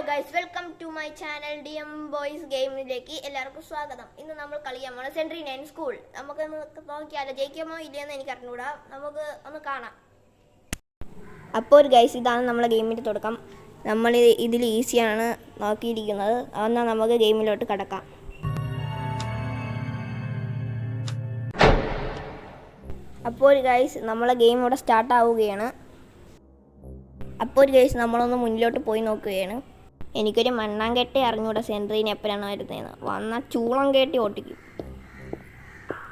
Guys, welcome to my channel DM boys ഗെയിമിലേക്ക് എല്ലാവർക്കും സ്വാഗതം. ഇന്ന് നമ്മൾ കളിക്കാൻ പോണ സെൻട്രി 9 സ്കൂൾ. നമുക്ക് നോക്കിയാലോ, ജയിക്കുമോ ഇല്ലയെന്ന് എനിക്ക് അറിഞ്ഞൂടാ. നമുക്ക് ഒന്ന് കാണാം. അപ്പോൾ ഗൈസ്, ഇതാണ് നമ്മളെ ഗെയിമിൻ്റെ തുടക്കം. നമ്മൾ ഇതിൽ ഈസിയാണ് നോക്കിയിരിക്കുന്നത്. എന്നാൽ നമുക്ക് ഗെയിമിലോട്ട് കടക്കാം. അപ്പോൾ ഗൈസ്, നമ്മളെ ഗെയിം ഇവിടെ സ്റ്റാർട്ട് ആവുകയാണ്. അപ്പോൾ ഗൈസ്, നമ്മളൊന്ന് മുന്നിലോട്ട് പോയി നോക്കുകയാണ്. എനിക്കൊരു മണ്ണാങ്കെട്ടി അറിഞ്ഞൂടാ സെൻട്രീന് എപ്പോഴാണ് വരുന്നതെന്ന്. വന്നാൽ ചൂളം കെട്ടി ഓട്ടിക്കും.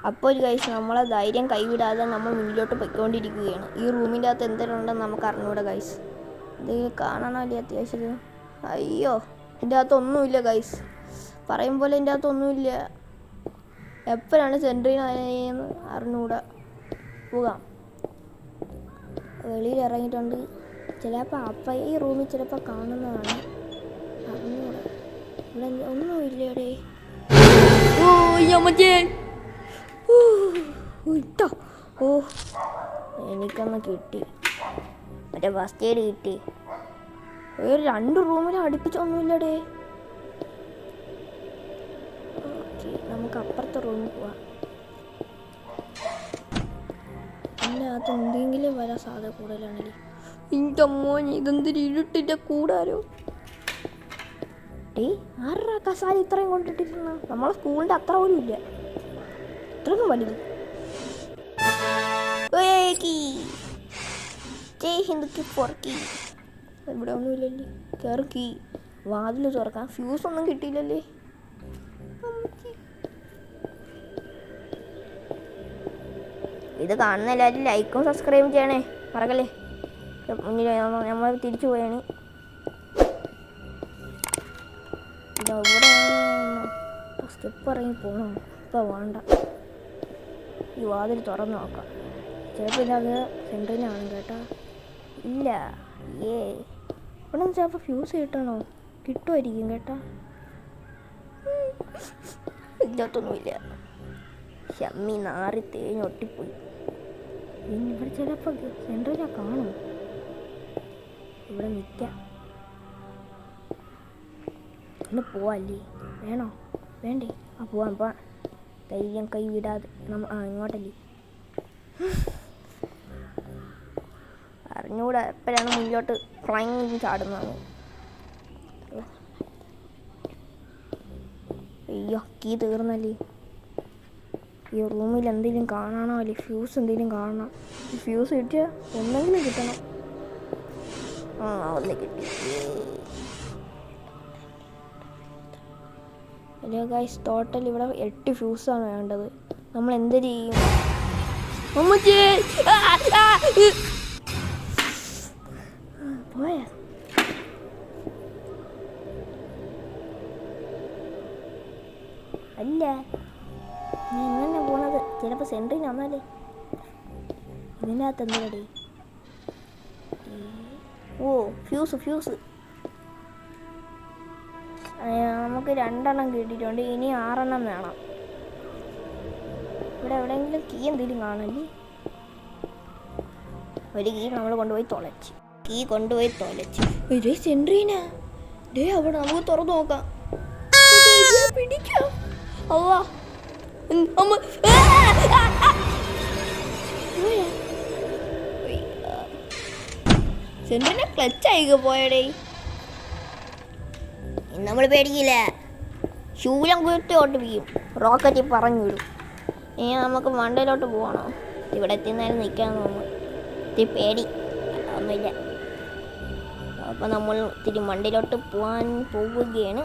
അപ്പോൾ ഗൈസ്, നമ്മളെ ധൈര്യം കൈവിടാതെ നമ്മൾ മുന്നിലോട്ട് പൊയ്ക്കൊണ്ടിരിക്കുകയാണ്. ഈ റൂമിൻ്റെ അകത്ത് എന്തെങ്കിലുണ്ടെന്ന് നമുക്ക് അറിഞ്ഞൂടാ ഗൈസ്. ഇത് കാണണമല്ലേ അത്യാവശ്യം. അയ്യോ, ഇതിൻ്റെ അകത്തൊന്നുമില്ല ഗൈസ്. പറയും പോലെ ഇതിൻ്റെ അകത്തൊന്നുമില്ല. എപ്പോഴാണ് സെൻട്രീന് അറിഞ്ഞൂടാ. പോകാം. വെളിയിൽ ഇറങ്ങിയിട്ടുണ്ട്. ചിലപ്പോൾ അപ്പം ഈ റൂമിൽ ചിലപ്പോൾ കാണുന്നതാണ്. അറിഞ്ഞൂടാ. ഇവിടെ ഒന്നുമില്ലേ. ഓ, എനിക്കൊന്ന് കിട്ടി. മറ്റേ ഫസ്റ്റ് എയ്ഡ് കിട്ടി. ഒരു 2 റൂമിൽ അടുപ്പിച്ചൊന്നുമില്ലടേ. ഓക്കെ, നമുക്ക് അപ്പുറത്തെ റൂമിൽ പോവാം. അതിനകത്ത് എന്തെങ്കിലും വരാൻ സാധ്യത കൂടുതലാണെങ്കിൽ. എൻ്റെ മോൻ, ഇതെന്തൊരു ഇരുട്ടിൻ്റെ കൂടാരോ. ആരുടെ കസാല ഇത്രയും കൊണ്ടിട്ടിരുന്ന? നമ്മളെ സ്കൂളിൻ്റെ അത്ര പോലും ഇല്ല. ഇത്രയൊന്നും വലുത്. ഇവിടെ ഒന്നുമില്ലല്ലേ. കയറി വാതിൽ തുറക്കാം. ഫ്യൂസ് ഒന്നും കിട്ടിയില്ലല്ലേ. ഇത് കാണുന്ന എല്ലാവരും ലൈക്കും സബ്സ്ക്രൈബും ചെയ്യണേ, മറക്കല്ലേ. മുന്നിൽ നമ്മൾ തിരിച്ചു പോയാണ്. ഇവിടെ സ്റ്റെപ്പ് ഇറങ്ങി പോകണം. ഇപ്പോൾ വേണ്ട. ഈ വാതിൽ തുറന്ന് നോക്കാം. ചിലപ്പോൾ ഇതത് സെൻട്രിലാണ് കേട്ടോ. ഇല്ല. ഇവിടെ നിന്ന് ചിലപ്പോൾ ഫ്യൂസ് കിട്ടണോ? കിട്ടുമായിരിക്കും കേട്ടോ. ഇല്ലാത്തൊന്നുമില്ല. ഷമ്മി നാറി തേഞ്ഞ് ഒട്ടിപ്പോയി. ഇനി ഇവിടെ ചിലപ്പോൾ സെൻട്രിനെ കാണും. ഇവിടെ നിൽക്കാം. ഒന്ന് പോവാല്ലേ? വേണോ? വേണ്ടേ? പോവാൻ ധൈര്യം കൈ വിടാതെ ഇങ്ങോട്ടല്ലേ. അറിഞ്ഞൂടാ എപ്പോഴാണ് മുന്നിലോട്ട് ഫ്ലൈങ് ചാടുന്നത്. അയ്യോ, കീ തീർന്നല്ലേ. ഈ റൂമിൽ എന്തെങ്കിലും കാണണോ? അല്ലേ ഫ്യൂസ് എന്തെങ്കിലും കാണണം. ഫ്യൂസ് കിട്ടിയാൽ ഒന്നെങ്കിലും കിട്ടണം. ഒന്ന് കിട്ടി. ഹലോ ഗൈസ്, ടോട്ടൽ ഇവിടെ 8 ഫ്യൂസാണ് വേണ്ടത്. നമ്മൾ എന്ത് ചെയ്യും? പോയാ അല്ല, ഞാൻ എങ്ങനെ പോണത്? ചിലപ്പോൾ സെൻട്രിന് വന്നാലേ. ഇതിനകത്ത് എന്തിനടി? ഓ, ഫ്യൂസ്. നമുക്ക് 2 കിട്ടിയിട്ടുണ്ട്. ഇനി 6 വേണം. ഇവിടെ എവിടെയെങ്കിലും കീ എന്തെങ്കിലും കാണല്ലേ. ഒരു കീ നമ്മൾ കൊണ്ടുപോയി തൊലച്ച്. സെൻട്രീനാ അവിടെ. നമുക്ക് തുറന്നു നോക്കാം. പിടിക്കാം. സെൻട്രിനെ ക്ലച്ചായി പോയടേ. നമ്മൾ പേടിക്കില്ല. ശൂലം കുത്തി ഓട്ടിപ്പിക്കും. റോക്കറ്റിൽ പറഞ്ഞു വിടും. ഇനി നമുക്ക് മണ്ടയിലോട്ട് പോകണോ? ഇവിടെ എത്തുന്നേരം നിൽക്കാമെന്ന് തോന്നുന്നു. ഇത്തിരി പേടി ഒന്നുമില്ല. അപ്പം നമ്മൾ ഇത്തിരി മണ്ടയിലോട്ട് പോവുകയാണ്.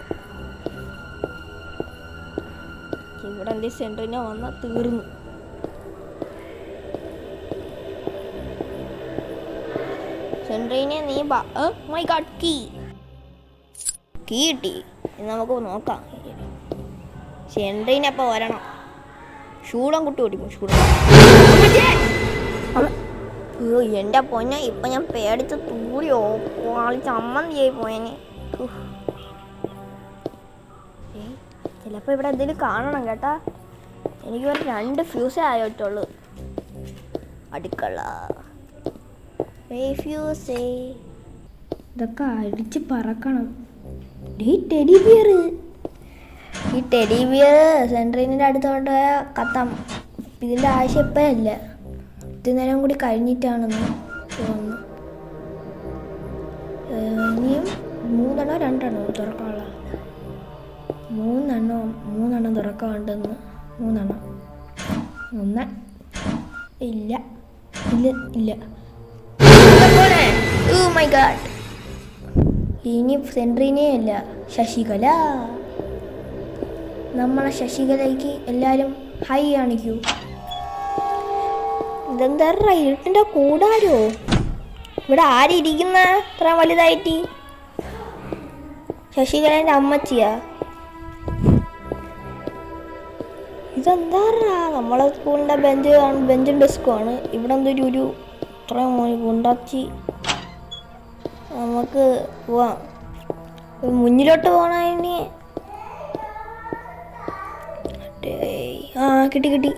ഇവിടെ എന്തെങ്കിലും സെൻട്രിനെ വന്നാൽ തീർന്നു. സെൻട്രിനെ നീ മൈ ഗോഡ്, കീ കിട്ടി. നമുക്ക് നോക്കാം. സെൻട്രീനപ്പം വരണം. ഷൂളം കുട്ടി ഓടിക്കും. അയ്യോ, എൻ്റെ പൊന്നെ, ഇപ്പം ഞാൻ പേടിച്ച് തൂടിയോ ചമ്മന്തിയായി പോയനെ. ചിലപ്പോൾ ഇവിടെ എന്തെങ്കിലും കാണണം കേട്ടാ. എനിക്ക് ഒരു 2 ഫ്യൂസേ ആയിട്ടുള്ളൂ. അടുക്കള ഫ്യൂസേ. ഇതൊക്കെ അടിച്ച് പറക്കണം. ഈ ടെഡി ബിയർ സെൻട്രീനിൻ്റെ അടുത്ത് കൊണ്ടുപോയാൽ കത്താം. ഇതിൻ്റെ ആവശ്യം ഇപ്പോഴല്ല, ഇത്തിരി നേരം കൂടി കഴിഞ്ഞിട്ടാണെന്ന് തോന്നുന്നു. ഇനിയും 3 2 തുറക്കാനുള്ള 3 തുറക്കാനുണ്ടെന്ന്. 3 1 ഇല്ല. Oh my god. ഇനി സെൻട്രീനേ അല്ല, ശശികല. നമ്മളെ ശശികലയ്ക്ക് എല്ലാവരും ഹൈ കാണിക്കൂ. ഇതെന്താ ഇരുട്ടിൻ്റെ കൂടാരോ? ഇവിടെ ആരിയ്ക്കുന്ന ഇത്ര വലുതായിട്ട്? ശശികലേൻ്റെ അമ്മച്ചിയാ? ഇതെന്താ നമ്മളെ സ്കൂളിൻ്റെ ബെഞ്ചും ഡെസ്ക്കുമാണ്. ഇവിടെ എന്തൊരു ഇത്രയും ഉണ്ടാക്കി. നമുക്ക് പോവാം. മുന്നിലോട്ട് പോകണതിന് കിട്ടി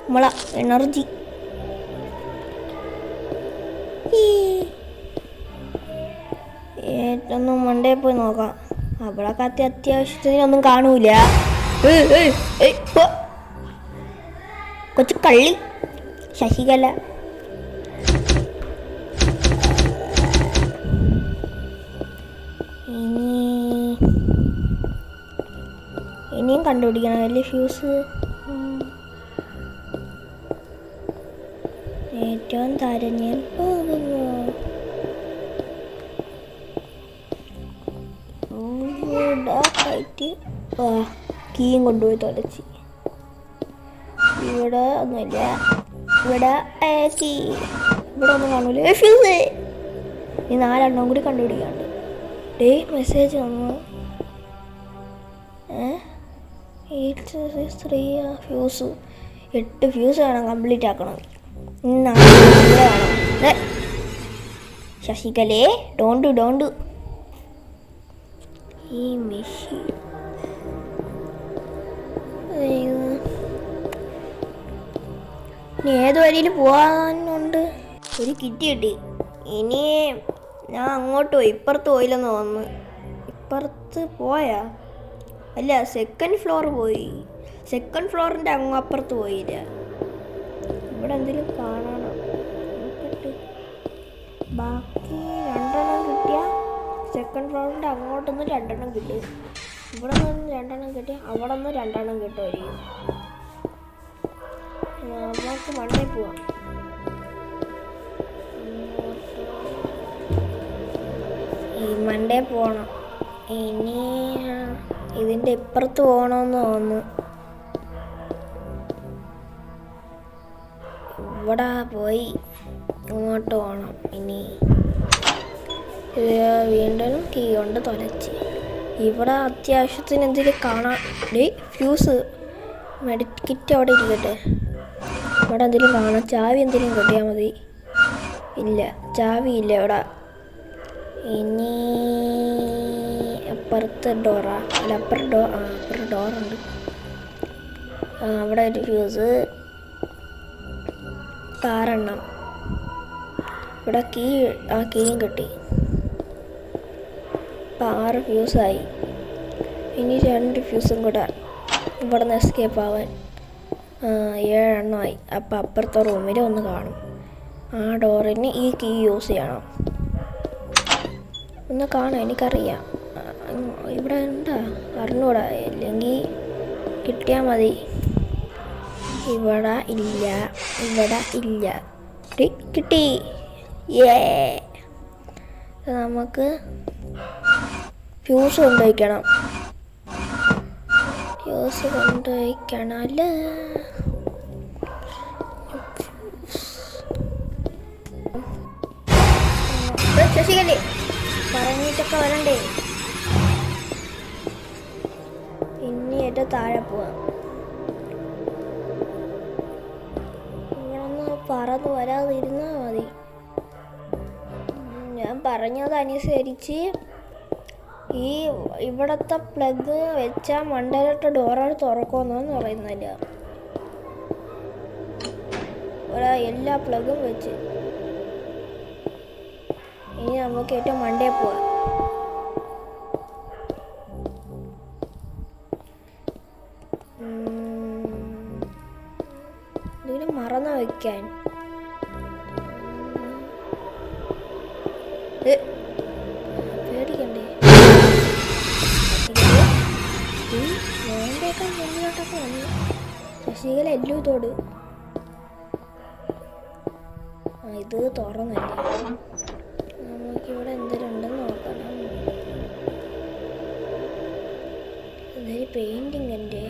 നമ്മളെ എനർജി. ഏറ്റൊന്നും മണ്ടേ പോയി നോക്കാം. അവിടൊക്കെ അത്യാവശ്യത്തിനൊന്നും കാണൂല. കൊച്ചു കള്ളി ശശികല. ഇനിയും കണ്ടുപിടിക്കണം വലിയ ഫ്യൂസ്. ഏറ്റവും തരഞ്ഞാൽ പോകുന്നു. കീയും കൊണ്ടുപോയി തുലച്ച്. ഇവിടെ ഒന്നുമില്ല. ഇവിടെ ഒന്നും കാണൂല. ഫ്യൂസ് ഈ 4 കൂടി കണ്ടുപിടിക്കാണ്ട്. മെസ്സേജ് വന്നു. 8 ഫ്യൂസ് 8 ഫ്യൂസ് വേണം കംപ്ലീറ്റ് ആക്കണം. 4 വേണം. ശശികലേ ഡോണ്ട് ഈ മെഷീൻ ഇനി ഏത് വഴിയിൽ പോകാനുണ്ട്? ഒരു കിറ്റ് കിട്ടി. ഇനി ഞാൻ അങ്ങോട്ട് പോയി. ഇപ്പുറത്ത് പോയില്ലെന്ന് തോന്നുന്നു. ഇപ്പുറത്ത് പോയാ? അല്ല, സെക്കൻഡ് ഫ്ലോർ പോയി. സെക്കൻഡ് ഫ്ലോറിൻ്റെ അങ്ങ് അപ്പുറത്ത് പോയില്ല. ഇവിടെ എന്തെങ്കിലും കാണണം. ബാക്കി 2 കിട്ടിയ സെക്കൻഡ് ഫ്ലോറിൻ്റെ അങ്ങോട്ടൊന്ന് 2 കിട്ടി. ഇവിടെ നിന്ന് 2 കിട്ടി. അവിടെ നിന്ന് 2 കിട്ടുമായിരിക്കും. നമുക്ക് മണ്ടേ പോവാം. ഈ മണ്ടേ പോകണം. ഇനി ഇതിൻ്റെ ഇപ്പുറത്ത് പോകണമെന്ന് തോന്നുന്നു. ഇവിടെ പോയി ഇങ്ങോട്ട് പോകണം. ഇനി വീണ്ടും കീ കൊണ്ട് തുലച്ച്. ഇവിടെ അത്യാവശ്യത്തിന് എന്തെങ്കിലും കാണാൻ. ഫ്യൂസ് മെഡിക്കിറ്റ് അവിടെ ഇരിക്കട്ടെ. ഇവിടെ എന്തെങ്കിലും കാണാം. ചാവി എന്തെങ്കിലും കിട്ടിയാൽ മതി. ഇല്ല, ചാവി ഇല്ല ഇവിടെ. ഇനി അപ്പുറത്തെ ഡോറാ? അല്ല, അപ്പുറം ഡോറുണ്ട്. അവിടെ ഒരു ഫ്യൂസ് 6. ഇവിടെ കീയും കിട്ടി. ഇപ്പം 6 ഫ്യൂസായി. ഇനി 2 ഫ്യൂസും കൂടെ ഇവിടെ നിന്ന് എസ്കേപ്പ് ആവാൻ 7 ആയി. അപ്പം അപ്പുറത്തെ റൂമിൽ ഒന്ന് കാണും. ആ ഡോറിന് ഈ കീ യൂസ് ചെയ്യണം. ഒന്ന് കാണാം, എനിക്കറിയാം. ഇവിടെ ഉണ്ടാ അറിഞ്ഞൂടാ, അല്ലെങ്കിൽ കിട്ടിയാൽ മതി. ഇവിടെ ഇല്ല. കിട്ടി. നമുക്ക് ഫ്യൂസ് കൊണ്ടുവയ്ക്കണം. അല്ലേ? ശശികലേ പറഞ്ഞിട്ടൊക്കെ വരണ്ടേ? ഇനി ഏറ്റവും താഴെ പോവാം. ഇവിടൊന്ന് പറന്ന് വരാതിരുന്നാൽ മതി. ഞാൻ പറഞ്ഞതനുസരിച്ച് ഇവിടത്തെ പ്ലഗ് വെച്ചാൽ മണ്ടയിലോട്ട് ഡോറാണ് തുറക്കുമെന്നാന്ന് പറയുന്നില്ല. എല്ലാ പ്ലഗും വെച്ച് ഇനി നമുക്ക് ഏറ്റവും മണ്ടേ പോവാം. ഇതിന് മറന്നു വയ്ക്കാൻ പേടിക്കണ്ടേ? വേണ്ടേക്കാൻ മുന്നിലോട്ടൊക്കെ വന്നു. ശശികല എല്ലു തോട് ഇത് തുറന്നല്ലേ. നമുക്കിവിടെ എന്തെങ്കിലും ഉണ്ടെന്ന് നോക്കണം. ഇതൊരു പെയിന്റിങ് എൻ്റെ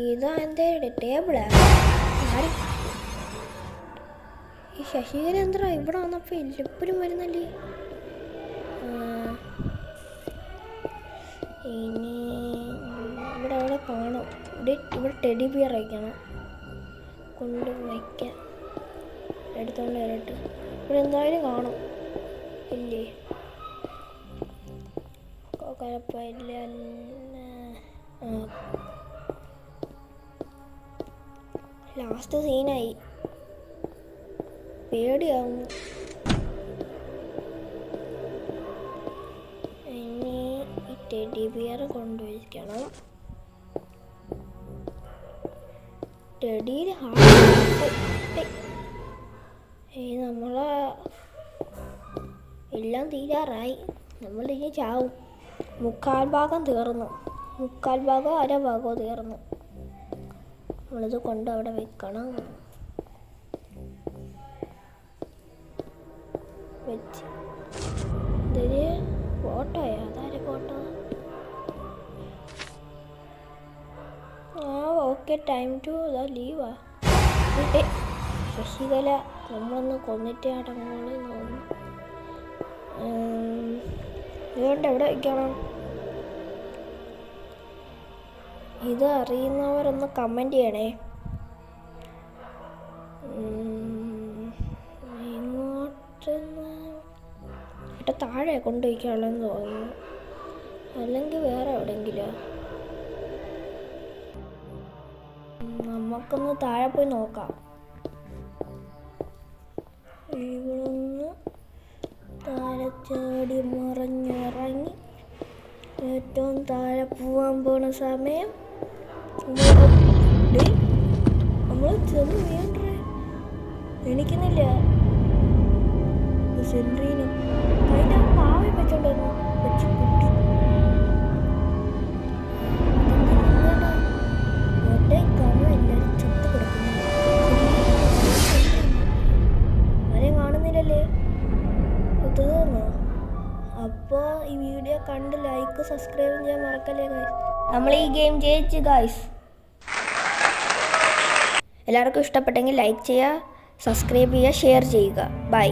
ഇതാ എൻ്റെ ടേബിളാ. ഈ ശശികല എന്താ ഇവിടെ വന്നപ്പോൾ എല്ലപ്പോഴും വരുന്നല്ലേ. ഇനി ഇവിടെ അവിടെ കാണും. ഇവിടെ ടെഡി ബിയർ വയ്ക്കണം. കൊണ്ട് വയ്ക്കാം. എടുത്തോണ്ട് വരട്ടെ. ഇവിടെ എന്തായാലും കാണും ഇല്ലേ? കുഴപ്പമില്ല. ലാസ്റ്റ് സീനായി. പേടിയാവുന്നു. ഇനി ഈ ടെഡി ബിയർ കൊണ്ടുവയ്ക്കണം. ടെഡിയിൽ നമ്മളെ എല്ലാം തീരാറായി. നമ്മളിനി ചാവും. മുക്കാൽ ഭാഗം തീർന്നു. മുക്കാൽ ഭാഗമോ അര ഭാഗമോ തീർന്നു. നമ്മളിത് കൊണ്ട് അവിടെ വെക്കണം. വെച്ച് ഇതൊരു ഫോട്ടോയാ? അതാരെ ഫോട്ടോ? ഓക്കെ, ടൈം ടു ലീവാ. ശശികല നമ്മളൊന്ന് കൊന്നിട്ട് അടങ്ങോളെ തോന്നുന്നു. ഇതുകൊണ്ട് എവിടെ വയ്ക്കണം? ഇത് അറിയുന്നവരൊന്ന് കമൻറ്റ് ചെയ്യണേ. ഇങ്ങോട്ട് താഴെ കൊണ്ടുവയ്ക്കാനുള്ളതെന്ന് തോന്നുന്നു. അല്ലെങ്കിൽ വേറെ എവിടെയെങ്കിലും. നമുക്കൊന്ന് താഴെ പോയി നോക്കാം. ഇവിടുന്ന് താഴെ ചാടി മറിഞ്ഞിറങ്ങി ഏറ്റവും താഴെ പോവാൻ പോണ സമയം നമ്മൾ ചെന്ന് വീണ്ടേ എണിക്കുന്നില്ല. സെൻട്രീന് അതിൻ്റെ പാവി വെച്ചോണ്ടായിരുന്നു. വെച്ച് കുട്ടി ഒറ്റ കാണും എല്ലാവരും ചത്ത് കിടക്കുന്നു. ആരെയും കാണുന്നില്ലല്ലേ? തീർന്നു. അപ്പോൾ ഈ വീഡിയോ കണ്ട് ലൈക്ക് സബ്സ്ക്രൈബ് ചെയ്യാൻ മറക്കല്ലേ ഗൈസ്. നമ്മൾ ഈ ഗെയിം ജയിച്ചു ഗൈസ്. എല്ലാവർക്കും ഇഷ്ടപ്പെട്ടെങ്കിൽ ലൈക്ക് ചെയ്യുക, സബ്സ്ക്രൈബ് ചെയ്യുക, ഷെയർ ചെയ്യുക. ബൈ.